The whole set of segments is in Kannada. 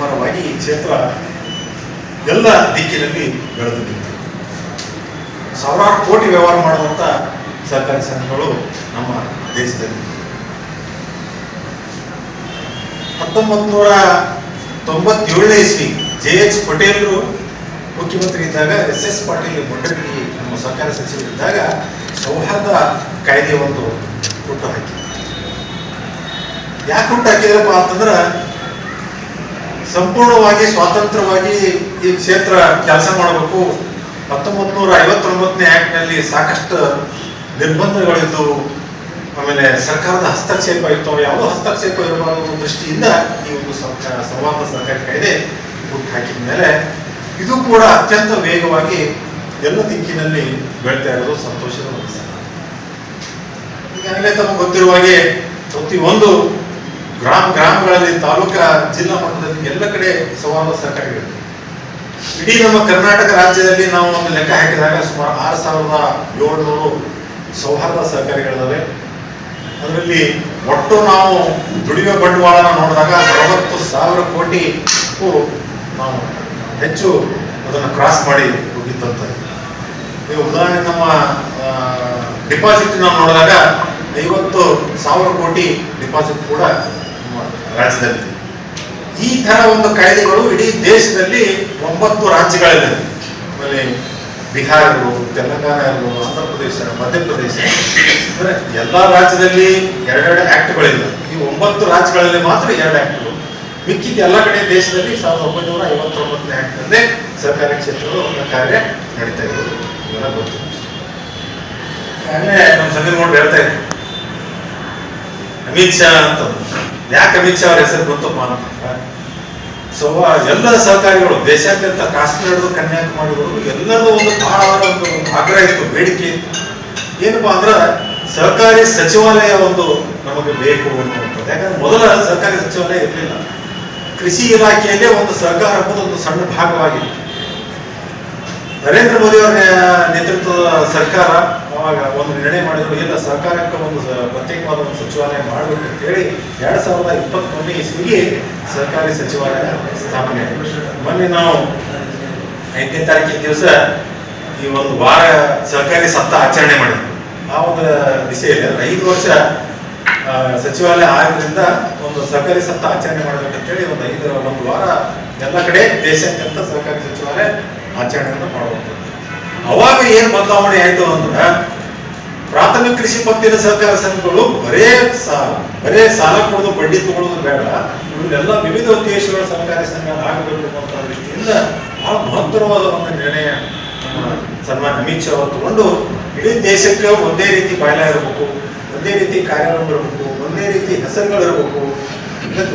ವ್ಯವಹಾರವಾಗಿ ಈ ಕ್ಷೇತ್ರ ಎಲ್ಲ ದಿಕ್ಕಿನಲ್ಲಿ ಬೆಳೆದು ನಿಂತಿದೆ. ಸಾವಿರಾರು ಕೋಟಿ ವ್ಯವಹಾರ ಮಾಡುವಂಥ ಸಹಕಾರಿ ಸಂಘಗಳು ನಮ್ಮ ದೇಶದಲ್ಲಿ. 1997ನೇ ಇಸ್ವಿ JH ಪಟೇಲ್ರು ಮುಖ್ಯಮಂತ್ರಿ ಇದ್ದಾಗ, SS ಪಾಟೀಲ್ ಮೊಂಡರೆಡ್ಡಿ ನಮ್ಮ ಸಹಕಾರ ಸಚಿವರಿದ್ದಾಗ ಸೌಹಾರ್ದ ಕಾಯ್ದೆ ಒಂದು ಹುಟ್ಟು ಹಾಕಿ. ಯಾಕೆ ಹುಟ್ಟು ಹಾಕಿದ್ರಪ್ಪ ಅಂತಂದ್ರೆ, ಸಂಪೂರ್ಣವಾಗಿ ಸ್ವಾತಂತ್ರ್ಯವಾಗಿ ಈ ಕ್ಷೇತ್ರ ಕೆಲಸ ಮಾಡಬೇಕು. 1959ನೇ ಆಕ್ಟ್ನಲ್ಲಿ ಸಾಕಷ್ಟು ನಿರ್ಬಂಧಗಳಿದ್ದವು. ಆಮೇಲೆ ಸರ್ಕಾರದ ಹಸ್ತಕ್ಷೇಪ ಇತ್ತು. ಯಾವುದೋ ಹಸ್ತಕ್ಷೇಪ ಇರಬಾರದು ದೃಷ್ಟಿಯಿಂದ ಈ ಒಂದು ಸಂವಾದ ಸಹಕಾರಿ ಕಾಯ್ದೆ ಹುಟ್ಟು ಹಾಕಿದ ಮೇಲೆ ಇದು ಕೂಡ ಅತ್ಯಂತ ವೇಗವಾಗಿ ಎಲ್ಲ ದಿಕ್ಕಿನಲ್ಲಿ ಬೆಳ್ತಾ ಇರೋದು ಸಂತೋಷದ ವಿಷಯ. ಈಗಾಗಲೇ ತಮಗೆ ಗೊತ್ತಿರುವ ಹಾಗೆ ಪ್ರತಿಯೊಂದು ಗ್ರಾಮಗಳಲ್ಲಿ, ತಾಲೂಕಾ, ಜಿಲ್ಲಾ ಮಟ್ಟದಲ್ಲಿ ಎಲ್ಲ ಕಡೆ ಸಂವಾದ ಸಹಕಾರಿಗಳು. ಇಡೀ ನಮ್ಮ ಕರ್ನಾಟಕ ರಾಜ್ಯದಲ್ಲಿ ನಾವು ಒಂದು ಲೆಕ್ಕ ಹಾಕಿದಾಗ ಸುಮಾರು 6700 ಸೌಹಾರ್ದ ಸಹಕಾರಿಗಳಿದ್ದಾವೆ. ಅದರಲ್ಲಿ ಒಟ್ಟು ನಾವು ದುಡಿಯುವ ಬಂಡವಾಳನ ನೋಡಿದಾಗ 60,000 ಕೋಟಿ ನಾವು ಹೆಚ್ಚು ಅದನ್ನು ಕ್ರಾಸ್ ಮಾಡಿ ಹೋಗಿತ್ತಂತ. ಈಗ ಉದಾಹರಣೆ ನಮ್ಮ ಡಿಪಾಸಿಟ್ ನಾವು ನೋಡಿದಾಗ 50,000 ಕೋಟಿ ಡಿಪಾಸಿಟ್ ಕೂಡ ನಮ್ಮ ರಾಜ್ಯದಲ್ಲಿ. ಈ ತರ ಒಂದು ಕಾಯ್ದೆಗಳು ಇಡೀ ದೇಶದಲ್ಲಿ 9 ರಾಜ್ಯಗಳಿದೆ. ಆಮೇಲೆ ಬಿಹಾರ ಇರ್ಬೋದು, ತೆಲಂಗಾಣ ಇರ್ಬೋದು, ಆಂಧ್ರ ಪ್ರದೇಶ, ಮಧ್ಯಪ್ರದೇಶ, ಅಂದ್ರೆ ಎಲ್ಲಾ ರಾಜ್ಯದಲ್ಲಿ 2 ಆಕ್ಟ್ಗಳಿಲ್ಲ. ಈ 9 ರಾಜ್ಯಗಳಲ್ಲಿ ಮಾತ್ರ 2 ಆಕ್ಟ್ಗಳು. ಮಿಕ್ಕಿದ ಎಲ್ಲ ಕಡೆ ದೇಶದಲ್ಲಿ 1959ನೇ ಆಕ್ಟ್ನಲ್ಲೇ ಸರ್ಕಾರಿ ಕ್ಷೇತ್ರಗಳು ಕಾರ್ಯ ನಡೀತಾ ಇರೋದು ಇವೆಲ್ಲ ಗೊತ್ತು. ಆಗಲೇ ನಮ್ಮ ಸಂಗೀತ ಹೇಳ್ತಾ ಇದ್ರು ಅಮಿತ್ ಶಾ ಅಂತ. ಯಾಕೆ ಅಮಿತ್ ಶಾ ಅವ್ರ ಹೆಸರು ಗೊತ್ತಪ್ಪ ಅಂತ, ಎಲ್ಲ ಸಹಕಾರಿಗಳು ದೇಶಾದ್ಯಂತ ಕಾಶ್ಮೀರದ ಕನ್ಯಾಕುಮಾರಿಗಳು ಎಲ್ಲರದು ಒಂದು ಬಹಳ ಒಂದು ಆಗ್ರಹ ಇತ್ತು, ಬೇಡಿಕೆ ಇತ್ತು. ಏನಪ್ಪಾ ಅಂದ್ರೆ ಸಹಕಾರಿ ಸಚಿವಾಲಯ ಒಂದು ನಮಗೆ ಬೇಕು ಅನ್ನುವಂಥದ್ದು. ಯಾಕಂದ್ರೆ ಮೊದಲ ಸಹಕಾರಿ ಸಚಿವಾಲಯ ಇರಲಿಲ್ಲ. ಕೃಷಿ ಇಲಾಖೆಯಲ್ಲೇ ಒಂದು ಸರ್ಕಾರ ಎಂಬುದು ಒಂದು ಸಣ್ಣ ಭಾಗವಾಗಿತ್ತು. ನರೇಂದ್ರ ಮೋದಿ ಅವರ ನೇತೃತ್ವದ ಸರ್ಕಾರ ಅವಾಗ ಒಂದು ನಿರ್ಣಯ ಮಾಡಿದ್ರು, ಇಲ್ಲ ಸಹಕಾರಕ್ಕೆ ಒಂದು ಪ್ರತ್ಯೇಕವಾದ ಒಂದು ಸಚಿವಾಲಯ ಮಾಡಬೇಕು ಅಂತ ಹೇಳಿ 2021ನೇ ಇಸ್ವಿಗೆ ಸಹಕಾರಿ ಸಚಿವಾಲಯ ಸ್ಥಾಪನೆ. ಮೊನ್ನೆ ನಾವು 5ನೇ ತಾರೀಕಿನ ದಿವಸ ಈ ಒಂದು ವಾರ ಸಹಕಾರಿ ಸಪ್ತಾಹ ಆಚರಣೆ ಮಾಡಿದ್ವಿ. ಆ ಒಂದು ದಿಸೆಯಲ್ಲಿ 5 ವರ್ಷ ಸಚಿವಾಲಯ ಆಗೋದ್ರಿಂದ ಒಂದು ಸಹಕಾರಿ ಸಪ್ತಾಹ ಆಚರಣೆ ಮಾಡಬೇಕಂತೇಳಿ ಒಂದು ವಾರ ಎಲ್ಲ ಕಡೆ ದೇಶಾದ್ಯಂತ ಸಹಕಾರಿ ಸಚಿವಾಲಯ ಆಚರಣೆಯನ್ನು ಮಾಡುವಂಥದ್ದು. ಅವಾಗ ಏನ್ ಬದಲಾವಣೆ ಆಯ್ತು ಅಂದ್ರೆ, ಪ್ರಾಥಮಿಕ ಕೃಷಿ ಪತ್ತಿನ ಸಹಕಾರ ಸಂಘಗಳು ಬರೇ ಸಾಲ ಕೊಡೋದು, ಬಡ್ಡಿ ತಗೊಳ್ಳೋದು ಬೇಡ, ಇವನ್ನೆಲ್ಲ ವಿವಿಧ ಉದ್ದೇಶಗಳ ಸಹಕಾರಿ ಸಂಘ ಆಗಬೇಕು ಅಂತ ದೃಷ್ಟಿಯಿಂದ ಬಹಳ ಮಹತ್ತರವಾದ ಒಂದು ನಿರ್ಣಯ ನಮ್ಮ ಸನ್ಮಾನ್ಯ ಅಮಿತ್ ಶಾ ಅವರು ತಗೊಂಡು, ಇಡೀ ದೇಶಕ್ಕೆ ಒಂದೇ ರೀತಿ ಬಾಯ್ಲ ಇರಬೇಕು, ಒಂದೇ ರೀತಿ ಕಾರ್ಯಕ್ರಮ ಇರಬೇಕು, ಒಂದೇ ರೀತಿ ಹೆಸರುಗಳಿರಬೇಕು,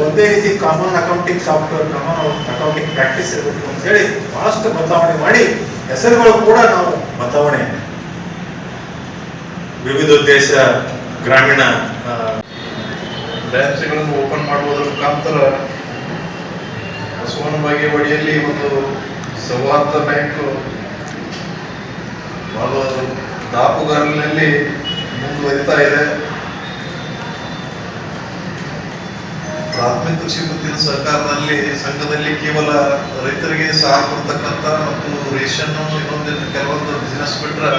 ಒಂದೇ ರೀತಿ common accounting software, common accounting practice ಇರಬೇಕು ಅಂತ ಹೇಳಿ ಬಹಳಷ್ಟು ಬದಲಾವಣೆ ಮಾಡಿ ಹೆಸರುಗಳು ಕೂಡ ನಾವು ಬದಲಾವಣೆ, ವಿವಿಧ ಉದ್ದೇಶ ಗ್ರಾಮೀಣ ಬ್ರಾಂಚ್ಗಳನ್ನು ಓಪನ್ ಮಾಡುವುದರ ಮುಖಾಂತರ ಬಸವನ ಬಾಗೇವಾಡಿಯಲ್ಲಿ ಒಂದು ಸೌಹಾರ್ದ ಬ್ಯಾಂಕ್ ಬಹಳ ದಾಪುಗಾಲಿನಲ್ಲಿ ಮುಂದುವರಿತಾ ಇದೆ. ಪ್ರಾಥಮಿಕ ಕೃಷಿ ಪತ್ತಿನ ಸಹಕಾರದಲ್ಲಿ ಸಂಘದಲ್ಲಿ ಕೇವಲ ರೈತರಿಗೆ ಸಾಲ ಕೊಡ್ತಕ್ಕಂಥ ಮತ್ತು ರೇಷನ್ ಇನ್ನೊಂದಿನ ಕೆಲವೊಂದು ಬಿಸಿನೆಸ್ ಬಿಟ್ರೆ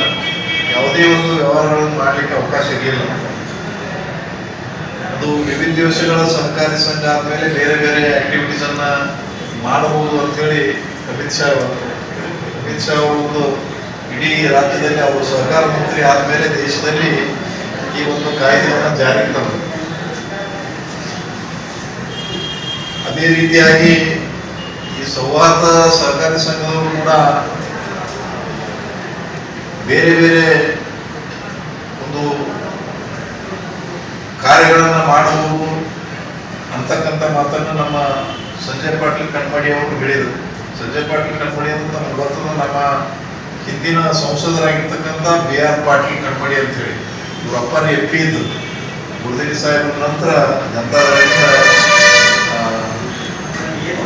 ಯಾವುದೇ ಒಂದು ವ್ಯವಹಾರಗಳನ್ನು ಮಾಡಲಿಕ್ಕೆ ಅವಕಾಶ ಇರಲಿಲ್ಲ. ಅದು ವಿವಿಧ ದಿವಸಗಳ ಸಹಕಾರಿ ಸಂಘ ಆದ್ಮೇಲೆ ಬೇರೆ ಬೇರೆ ಆಕ್ಟಿವಿಟೀಸ್ ಅನ್ನ ಮಾಡಬಹುದು ಅಂತ ಹೇಳಿ ಅಮಿತ್ ಶಾ ಅವರು ಇಡೀ ರಾಜ್ಯದಲ್ಲಿ ಅವರು ಸಹಕಾರ ಮಂತ್ರಿ ಆದ್ಮೇಲೆ ದೇಶದಲ್ಲಿ ಈ ಒಂದು ಕಾಯ್ದೆಯನ್ನು ಜಾರಿಗೆ ತಂದರು. ಅದೇ ರೀತಿಯಾಗಿ ಈ ಸೌಹಾರ್ದ ಸಹಕಾರಿ ಸಂಘದವರು ಕೂಡ ಬೇರೆ ಬೇರೆ ಒಂದು ಕಾರ್ಯಗಳನ್ನು ಮಾಡುವುದು ಅಂತಕ್ಕಂಥ ಮಾತನ್ನು ನಮ್ಮ ಸಂಜಯ್ ಪಾಟೀಲ್ ಕಣ್ಮಡಿ ಅವರು ಹೇಳಿದರು. ಸಂಜಯ್ ಪಾಟೀಲ್ ಕಣ್ಮಡಿ ಅಂತ ನಮ್ಗೆ ಗೊತ್ತದ, ನಮ್ಮ ಹಿಂದಿನ ಸಂಸದರಾಗಿರ್ತಕ್ಕಂಥ BR ಪಾಟೀಲ್ ಕಣ್ಮಡಿ ಅಂತ ಹೇಳಿ. ಇವ್ರ ಅಪ್ಪನ MP ಇದ್ದು ಗುರುದೇವಿ ಸಾಹೇಬ್ ನಂತರ ಜನತಾದಳದಿಂದ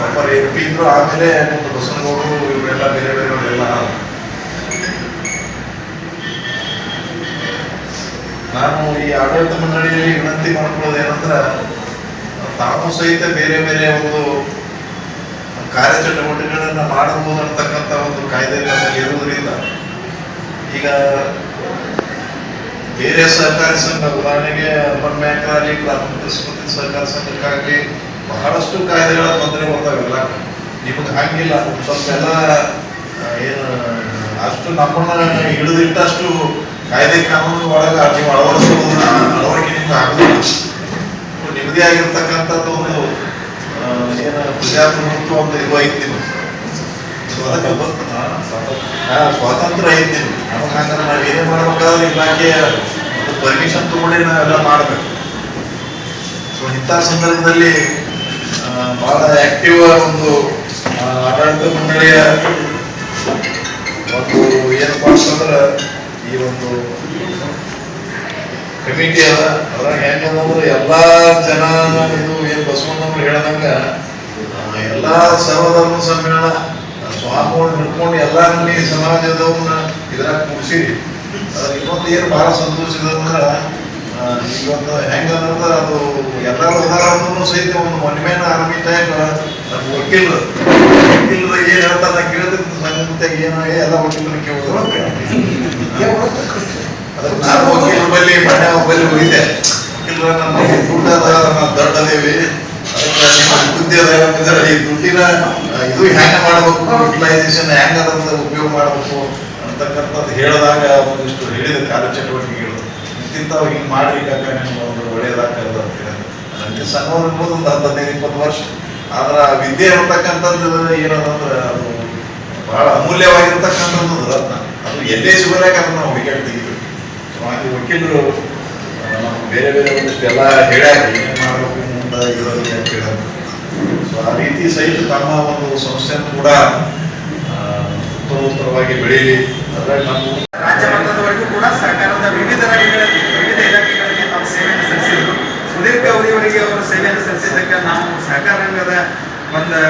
ಅಪ್ಪರ MP ಇದ್ರು. ಆಮೇಲೆ ಬಸವನಗೌಡರು ಇವರೆಲ್ಲ ಬೇರೆ ಬೇರೆಯವರೆಲ್ಲ. ನಾನು ಈ ಆಡಳಿತ ಮಂಡಳಿಯಲ್ಲಿ ವಿನಂತಿ ಮಾಡ್ಕೊಳ್ಳೋದು ಏನಂದ್ರೆ, ತಾವು ಸಹಿತ ಬೇರೆ ಬೇರೆ ಒಂದು ಕಾರ್ಯಚಟುವಟಿಕೆಗಳನ್ನ ಮಾಡಬಹುದು ಅಂತಕ್ಕಂಥ ಒಂದು ಕಾಯ್ದೆ ನಮ್ಮಲ್ಲಿ ಇರುವುದರಿಂದ ಈಗ ಬೇರೆ ಸಹಕಾರಿ ಸಂಘ ಉದಾಹರಣೆಗೆ ಅರ್ಬನ್ ಬ್ಯಾಂಕ್ ಆಗಲಿ ಪ್ರಾಥಮಿಕ ಕೃಷಿ ಸಹಕಾರಿ ಸಂಘಕ್ಕಾಗಲಿ ಬಹಳಷ್ಟು ಕಾಯ್ದೆಗಳ ತೊಂದರೆ ಬರ್ತಾವೆಲ್ಲ. ನಿಮಗೆ ಹಂಗಿಲ್ಲ, ಸ್ವಲ್ಪ ಎಲ್ಲ ಏನು ಅಷ್ಟು ನಮ್ಮನ್ನ ಹಿಡಿದಿಟ್ಟಷ್ಟು ಕಾಯ್ದೆ ಕಾನೂನು ಒಳಗೆ ನೀವು ಅಳವಡಿಸೋದನ್ನ ಅಳವಡಿಕೆ ನಿಮ್ಗೆ ಆಗುದಿಲ್ಲ. ನಿಮ್ಮದೇ ಆಗಿರ್ತಕ್ಕಂಥದ್ದು ಒಂದು ಏನು ಪ್ರಜಾಪ್ರಭುತ್ವ ಒಂದು ಇದು ಐತಿ ನಿಮ್ಗೆ. ಸೊ ಅದಕ್ಕೆ ಸ್ವಾತಂತ್ರ್ಯ ಐತಿ ನಿಮ್ಗೆ. ನಮಗೆ ಹಂಗಾರೆ ನಾವು ಏನೇ ಮಾಡ್ಬೇಕಾದ್ರೆ ಇಲಾಖೆಯ ಒಂದು ಪರ್ಮಿಷನ್ ತಗೊಂಡೇ ನಾವೆಲ್ಲ ಮಾಡಬೇಕು. ಸೊ ಇಂಥ ಸಂದರ್ಭದಲ್ಲಿ ಬಹಳ ಆಕ್ಟಿವ್ ಒಂದು ಆಡಳಿತ ಮಂಡಳಿಯ ಒಂದು ಏನಪ್ಪ ಅಂತಂದ್ರೆ ಈ ಒಂದು ಕಮಿಟಿ ಅದ. ಅದ್ರಾಗ ಹೆಂಗಂದ್ರೆ ಎಲ್ಲಾ ಜನ ಇದು ಏನ್ ಬಸವಣ್ಣವ್ರು ಹೇಳ್ದಂಗ ಎಲ್ಲಾ ಸರ್ವಧರ್ಮ ಸಮ್ಮೇಳನ ಸ್ವಾಮಿಗಳು ಹಿಡ್ಕೊಂಡು ಎಲ್ಲಾರಲ್ಲಿ ಸಮಾಜದವ್ರನ್ನ ಇದ್ರಾಗ ಕೂಡಿಸಿರಿ. ಅದ್ರ ಇನ್ನೊಂದು ಏನು ಬಹಳ ಸಂತೋಷ ಇದೆ ಅಂದ್ರೆ ಇವತ್ತು ಹೆಂಗಂದ್ರೆ ಅದು ಎಲ್ಲರೂ ಉದಾಹರಣೆ ಸಹಿತ ಒಂದು ಒನ್ಮೇನ ಆರ್ಮಿ ಟೈಪ್ ನಮ್ಮ ವಕೀಲರು ಏನ್ ಹೇಳ್ತಾರೆ ಕೇಳಿದ್ರೆ ಸಂಗೀತ ಏನೋ ಎಲ್ಲ ವಕೀಲರು ಕೇಳೋದು. ಅದಕ್ಕೆ ನಾನು ವಕೀಲರ ಬಳಿ ಮನೆ ಬಳಿ ಹೋಗಿದ್ದೆ. ವಕೀಲರ ನಮ್ಮ ದುಡ್ಡದ ನಾವು ದೊಡ್ಡದೇವಿ, ಅದಕ್ಕೆ ನಿಮ್ಮ ಬುದ್ಧಿ ಅದ ಈ ದುಡ್ಡಿನ ಇದು ಹೆಂಗ ಮಾಡ್ಬೇಕು, ಯುಟಿಲೈಸೇಷನ್ ಹೆಂಗ ಅದನ್ನ ಉಪಯೋಗ ಮಾಡ್ಬೇಕು ಅಂತಕ್ಕಂಥದ್ದು ಹೇಳಿದಾಗ ಒಂದಿಷ್ಟು ಹೇಳಿದ ಕಾರ್ಯಚಟುವಟಿಕೆಗಳು ಇಂತಿಂತಾವ್ ಹಿಂಗೆ ಮಾಡ್ರಿ ಕಾಕ ನಿಮ್ಗೆ ಒಂದು ಒಳ್ಳೇದಾಗ್ತದೆ ಅಂತ ಹೇಳಿ. ನನಗೆ ಸಣ್ಣವ್ರು ಇರ್ಬೋದು ಒಂದು 15-20 ವರ್ಷ. ಆದ್ರೆ ಆ ವಿದ್ಯೆ ಅಂತಕ್ಕಂಥದ್ದು ಏನದಂದ್ರೆ ಅದು ಬಹಳ ಅಮೂಲ್ಯವಾಗಿರ್ತಕ್ಕಂಥದ್ದು ರತ್ನ. ಅದು ಎಲ್ಲೇ ಸಿಗಲಾಕ ಅದನ್ನ ನಾವು ಹುಡುಕಾಡಿ ತೆಗಿಬೇಕು. ಸೊ ಹಾಗೆ ವಕೀಲರು ಬೇರೆ ಬೇರೆ ಒಂದಿಷ್ಟು ಎಲ್ಲ ಹೇಳ್ಯಾರ ಏನೇನು ಮಾಡಬೇಕು ಮುಂದೆ ಇರೋದು ಅಂತ ಹೇಳ್ಯಾರ. ಸೊ ಆ ರೀತಿ ಸಹಿತ ತಮ್ಮ ಒಂದು ಸಂಸ್ಥೆಯನ್ನು ಕೂಡ ಉತ್ತರೋತ್ತರವಾಗಿ ಬೆಳೀಲಿ. ಅದರಲ್ಲಿ ನಮ್ಮ ರಾಜ್ಯ ಮಟ್ಟದವರೆಗೂ ಕೂಡ ಸರ್ಕಾರದ ವಿವಿಧ ಇಲಾಖೆಗಳಲ್ಲಿ ತಾವು ಸೇವೆಯನ್ನು ಸಲ್ಲಿಸಿದ್ರು. ಸುದೀರ್ಘ ಅವಧಿಯವರೆಗೆ ಅವರು ಸೇವೆಯನ್ನು ಸಲ್ಲಿಸಿದ್ದಕ್ಕೆ ನಾವು ಸಹಕಾರ ರಂಗದ ಒಂದು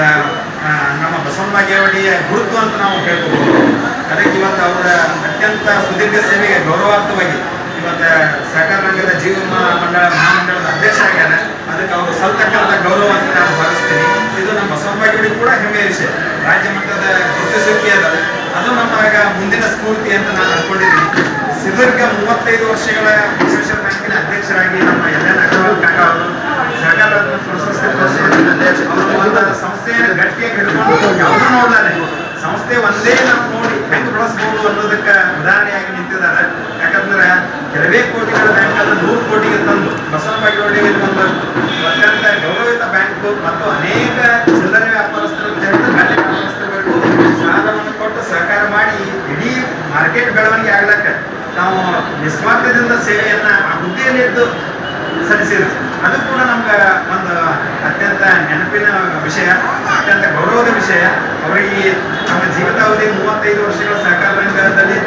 ನಮ್ಮ ಬಸವಣ್ಣ ಬಾಗೇವಾಡಿಯ ಗುರುತು ಅಂತ ನಾವು ಹೇಳ್ಕೋಬಹುದು. ಅದಕ್ಕೆ ಇವತ್ತು ಅವರ ಅತ್ಯಂತ ಸುದೀರ್ಘ ಸೇವೆಗೆ ಗೌರವಾರ್ಥವಾಗಿ ಇವತ್ತು ಸಹಕಾರ ರಂಗದ ಜೀವನ ಮಹಾಮಂಡಳದ ಅಧ್ಯಕ್ಷ ಆಗ್ಯಾರ. ಅದಕ್ಕೆ ಅವರು ಸಲ್ತಕ್ಕಂಥ ಗೌರವ ಅಂತ ನಾನು ಭಾವಿಸ್ತೀನಿ. ಇದು ನಮ್ಮ ಬಸವಣ್ಣ ಬಾಗೇವಾಡಿ ಕೂಡ ಹೆಮ್ಮೆಯ ವಿಷಯ. ರಾಜ್ಯ ಮಟ್ಟದ ಗುರುತಿಸುವಿಕೆ ಅದ, ಅದು ನಮ್ಮ ಮುಂದಿನ ಸ್ಫೂರ್ತಿ ಅಂತ ನಾನು ಅನ್ಕೊಂಡಿದ್ದೀನಿ. ಸುದೀರ್ಘ 35 ವರ್ಷಗಳ ವಿಶ್ವೇಶ್ವರ ಬ್ಯಾಂಕಿನ ಅಧ್ಯಕ್ಷರಾಗಿ ನಮ್ಮ ಎಲ್.ಎನ್. ಅಗರ್ವಾಲ್ ಕಾಕ ಅವರು ಸಹಕಾರ ಪ್ರಶಸ್ತಿ ಅವರು ಒಂದು ಸಂಸ್ಥೆಯನ್ನು ಗಟ್ಟಿಯಾಗಿ ಹಿಡ್ಕೊಂಡು ಯಾವುದು ನೋಡ್ಲಾರೆ ಸಂಸ್ಥೆ ಒಂದೇ ನಾವು ನೋಡಿ ಹೆಂಗೆ ಬಳಸ್ಬೋದು ಅನ್ನೋದಕ್ಕೆ ಉದಾಹರಣೆಯಾಗಿ ನಿಂತಿದ್ದಾರೆ. ಯಾಕಂದ್ರೆ ಕೆಲವೇ ಕೋಟಿಗಳ ಬ್ಯಾಂಕ್ ಅನ್ನು 100 ಕೋಟಿಗೆ ತಂದು ಬಸವಣ್ಣ ಬಾಗೇವಾಡಿ ಒಂದು ಅತ್ಯಂತ ಗೌರವಿತ ಬ್ಯಾಂಕು ಮತ್ತು ಅನೇಕ ಚಿಲ್ಲರೆ ವ್ಯಾಪಾರಸ್ಥರು ವ್ಯಾಪಾರಸ್ಥರಿಗೂ ಸಾಲವನ್ನು ಕೊಟ್ಟು ಸಹಕಾರ ಮಾಡಿ ಇಡೀ ಮಾರ್ಕೆಟ್ ಬೆಳವಣಿಗೆ ಆಗ್ಲಕ್ಕ ನಾವು ನಿಸ್ವಾರ್ಥದಿಂದ ಸೇವೆಯನ್ನ ಆ ಹುದ್ದೆಯಲ್ಲಿದ್ದು ಸಲ್ಲಿಸಿದ್ರು. ಅದು ಕೂಡ ನಮ್ಗೆ ಒಂದು ಅತ್ಯಂತ ನೆನಪಿನ ವಿಷಯ, ಅತ್ಯಂತ ಗೌರವದ ವಿಷಯ. ಅವರಿಗೆ ನಮ್ಮ ಜೀವಿತಾವಧಿ 35 ವರ್ಷಗಳ ಸಹಕಾರ ರಂಗದಲ್ಲಿ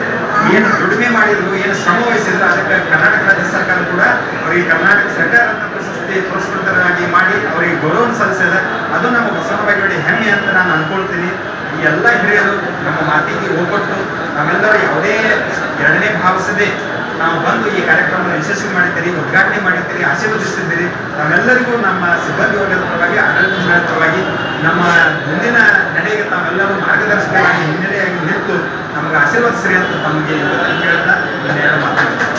ಏನು ದುಡಿಮೆ ಮಾಡಿದ್ರು, ಏನು ಶ್ರಮ ವಹಿಸಿದ್ರು, ಅದಕ್ಕೆ ಕರ್ನಾಟಕ ರಾಜ್ಯ ಸರ್ಕಾರ ಕೂಡ ಅವರಿಗೆ ಕರ್ನಾಟಕ ಸರ್ಕಾರ ರತ್ನ ಪ್ರಶಸ್ತಿ ಪುರಸ್ಕೃತರಾಗಿ ಮಾಡಿ ಅವರಿಗೆ ಗೌರವ ಸಲ್ಲಿಸಿದೆ. ಅದು ನಮ್ಮ ಬಸವಣ್ಣ ಬಾಗೇವಾಡಿ ಹೆಮ್ಮೆ ಅಂತ ನಾನು ಅನ್ಕೊಳ್ತೀನಿ. ಈ ಎಲ್ಲ ಹಿರಿಯರು ನಮ್ಮ ಮಾತಿಗೆ ಹೋಗ್ಕೊಟ್ಟು ನಾವೆಲ್ಲರೂ ಯಾವುದೇ ಎರಡನೇ ಭಾವಿಸದೆ ನಾವು ಬಂದು ಈ ಕಾರ್ಯಕ್ರಮವನ್ನು ಯಶಸ್ವಿ ಮಾಡಿದ್ದೀರಿ, ಉದ್ಘಾಟನೆ ಮಾಡಿದ್ದೀರಿ, ಆಶೀರ್ವದಿಸ್ತಿದ್ದೀರಿ. ನಾವೆಲ್ಲರಿಗೂ ನಮ್ಮ ಸಿಬ್ಬಂದಿ ವರ್ಗದ ಪರವಾಗಿ, ಆಡಳಿತ ಮಂಡಳಿಯ ಪರವಾಗಿ, ನಮ್ಮ ಮುಂದಿನ ನಡೆಗೆ ತಾವೆಲ್ಲರೂ ಮಾರ್ಗದರ್ಶಕರಾಗಿ ಹಿನ್ನೆಲೆಯಾಗಿ ನಿಂತು ನಮಗೆ ಆಶೀರ್ವದಿಸ್ರಿ ಅಂತ ತಮಗೆ ಹೇಳ್ತಾ ನಾನು ಮಾತಾಡ್ತೀನಿ.